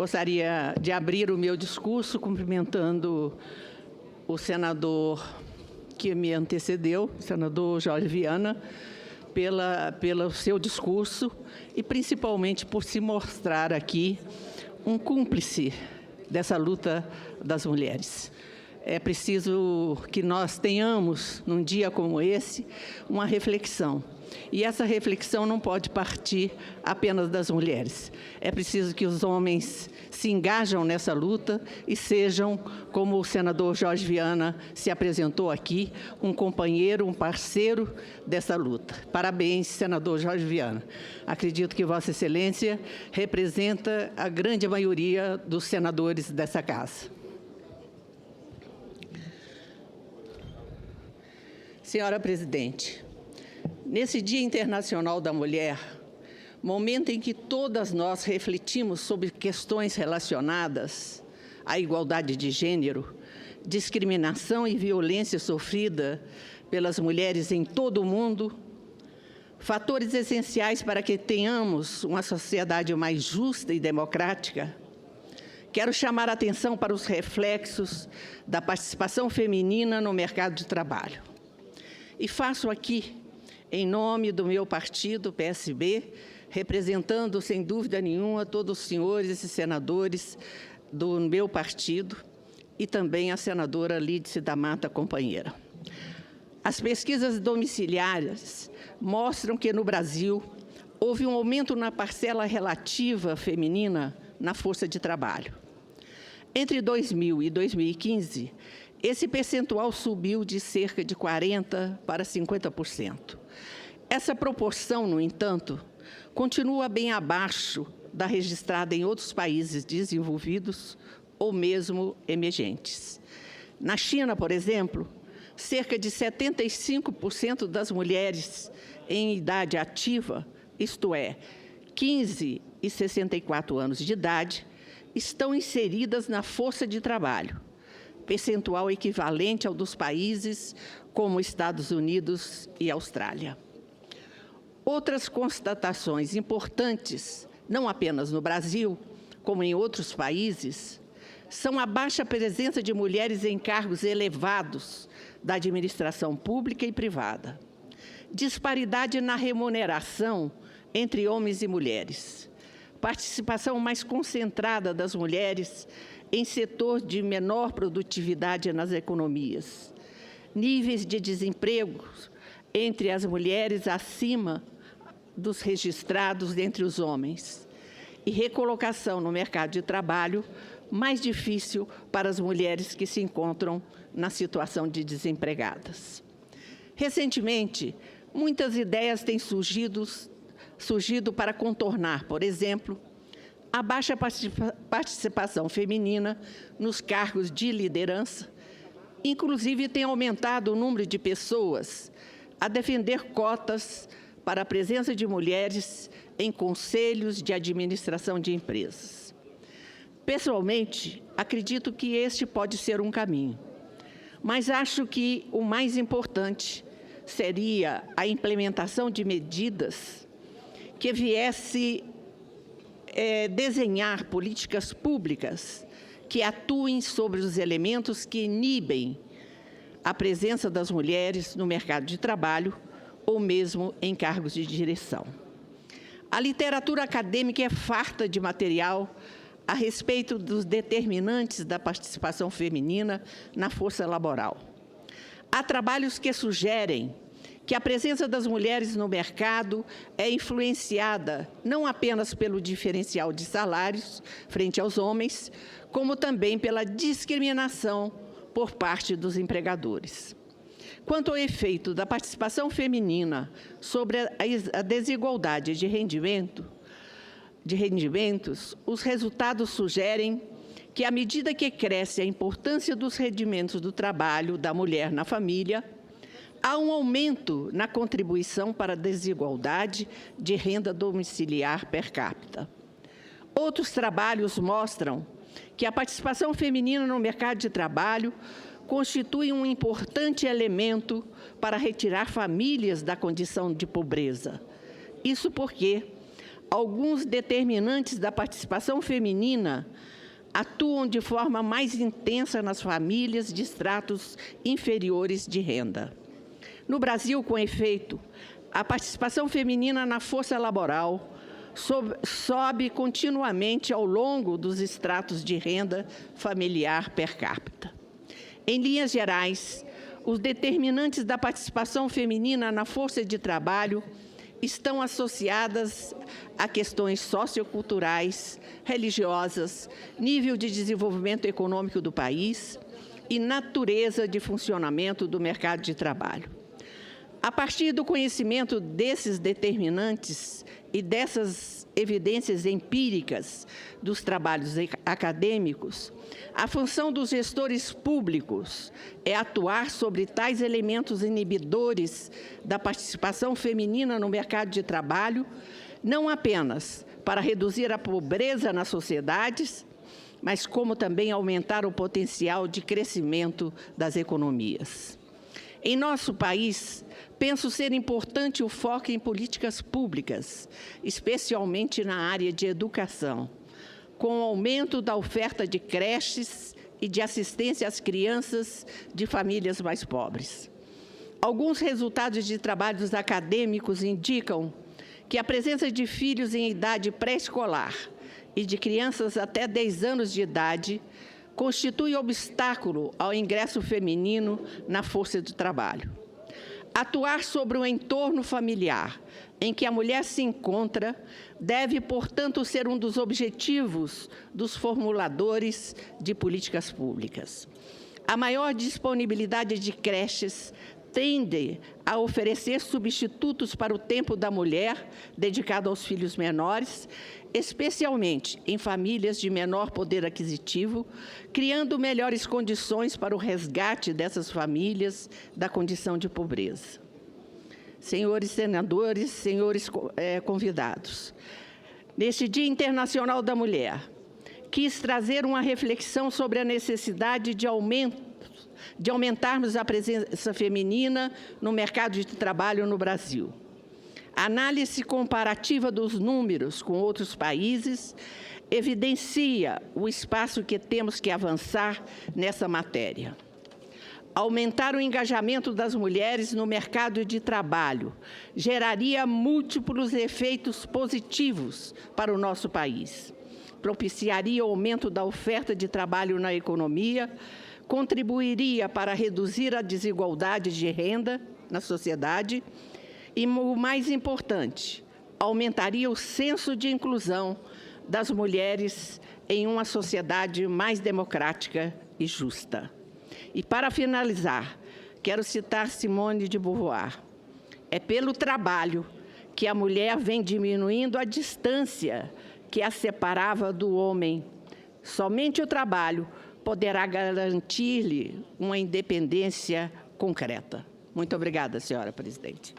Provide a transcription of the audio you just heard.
Gostaria de abrir o meu discurso cumprimentando o senador que me antecedeu, o senador Jorge Viana, pelo seu discurso e principalmente por se mostrar aqui um cúmplice dessa luta das mulheres. É preciso que nós tenhamos, num dia como esse, uma reflexão. E essa reflexão não pode partir apenas das mulheres. É preciso que os homens se engajam nessa luta e sejam, como o senador Jorge Viana se apresentou aqui, um companheiro, um parceiro dessa luta. Parabéns, senador Jorge Viana. Acredito que Vossa Excelência representa a grande maioria dos senadores dessa casa. Senhora Presidente, nesse Dia Internacional da Mulher, momento em que todas nós refletimos sobre questões relacionadas à igualdade de gênero, discriminação e violência sofrida pelas mulheres em todo o mundo, fatores essenciais para que tenhamos uma sociedade mais justa e democrática, quero chamar a atenção para os reflexos da participação feminina no mercado de trabalho. E faço aqui, em nome do meu partido, PSB, representando, sem dúvida nenhuma, todos os senhores e senadores do meu partido e também a senadora Lídice da Mata, companheira. As pesquisas domiciliares mostram que, no Brasil, houve um aumento na parcela relativa feminina na força de trabalho. Entre 2000 e 2015, esse percentual subiu de cerca de 40% para 50%. Essa proporção, no entanto, continua bem abaixo da registrada em outros países desenvolvidos ou mesmo emergentes. Na China, por exemplo, cerca de 75% das mulheres em idade ativa, isto é, 15 e 64 anos de idade, estão inseridas na força de trabalho, percentual equivalente ao dos países como Estados Unidos e Austrália. Outras constatações importantes, não apenas no Brasil, como em outros países, são a baixa presença de mulheres em cargos elevados da administração pública e privada, disparidade na remuneração entre homens e mulheres, participação mais concentrada das mulheres em setor de menor produtividade nas economias, níveis de desemprego entre as mulheres acima dos registrados entre os homens e recolocação no mercado de trabalho mais difícil para as mulheres que se encontram na situação de desempregadas. Recentemente, muitas ideias têm surgido para contornar, por exemplo, a baixa participação feminina nos cargos de liderança, inclusive tem aumentado o número de pessoas a defender cotas para a presença de mulheres em conselhos de administração de empresas. Pessoalmente, acredito que este pode ser um caminho, mas acho que o mais importante seria a implementação de medidas que viesse desenhar políticas públicas que atuem sobre os elementos que inibem a presença das mulheres no mercado de trabalho ou mesmo em cargos de direção. A literatura acadêmica é farta de material a respeito dos determinantes da participação feminina na força laboral. Há trabalhos que sugerem que a presença das mulheres no mercado é influenciada não apenas pelo diferencial de salários frente aos homens, como também pela discriminação por parte dos empregadores. Quanto ao efeito da participação feminina sobre a desigualdade de rendimentos, os resultados sugerem que, à medida que cresce a importância dos rendimentos do trabalho da mulher na família, há um aumento na contribuição para a desigualdade de renda domiciliar per capita. Outros trabalhos mostram que a participação feminina no mercado de trabalho constitui um importante elemento para retirar famílias da condição de pobreza. Isso porque alguns determinantes da participação feminina atuam de forma mais intensa nas famílias de estratos inferiores de renda. No Brasil, com efeito, a participação feminina na força laboral sobe continuamente ao longo dos estratos de renda familiar per capita. Em linhas gerais, os determinantes da participação feminina na força de trabalho estão associadas a questões socioculturais, religiosas, nível de desenvolvimento econômico do país e natureza de funcionamento do mercado de trabalho. A partir do conhecimento desses determinantes e dessas evidências empíricas dos trabalhos acadêmicos, a função dos gestores públicos é atuar sobre tais elementos inibidores da participação feminina no mercado de trabalho, não apenas para reduzir a pobreza nas sociedades, mas como também aumentar o potencial de crescimento das economias. Em nosso país, penso ser importante o foco em políticas públicas, especialmente na área de educação, com o aumento da oferta de creches e de assistência às crianças de famílias mais pobres. Alguns resultados de trabalhos acadêmicos indicam que a presença de filhos em idade pré-escolar e de crianças até 10 anos de idade constitui obstáculo ao ingresso feminino na força de trabalho. Atuar sobre o entorno familiar em que a mulher se encontra deve, portanto, ser um dos objetivos dos formuladores de políticas públicas. A maior disponibilidade de creches tende a oferecer substitutos para o tempo da mulher dedicado aos filhos menores, especialmente em famílias de menor poder aquisitivo, criando melhores condições para o resgate dessas famílias da condição de pobreza. Senhores senadores, senhores convidados, neste Dia Internacional da Mulher, quis trazer uma reflexão sobre a necessidade de aumentarmos a presença feminina no mercado de trabalho no Brasil. A análise comparativa dos números com outros países evidencia o espaço que temos que avançar nessa matéria. Aumentar o engajamento das mulheres no mercado de trabalho geraria múltiplos efeitos positivos para o nosso país. Propiciaria o aumento da oferta de trabalho na economia, contribuiria para reduzir a desigualdade de renda na sociedade e, o mais importante, aumentaria o senso de inclusão das mulheres em uma sociedade mais democrática e justa. E, para finalizar, quero citar Simone de Beauvoir. É pelo trabalho que a mulher vem diminuindo a distância que a separava do homem. Somente o trabalho poderá garantir-lhe uma independência concreta. Muito obrigada, senhora presidente.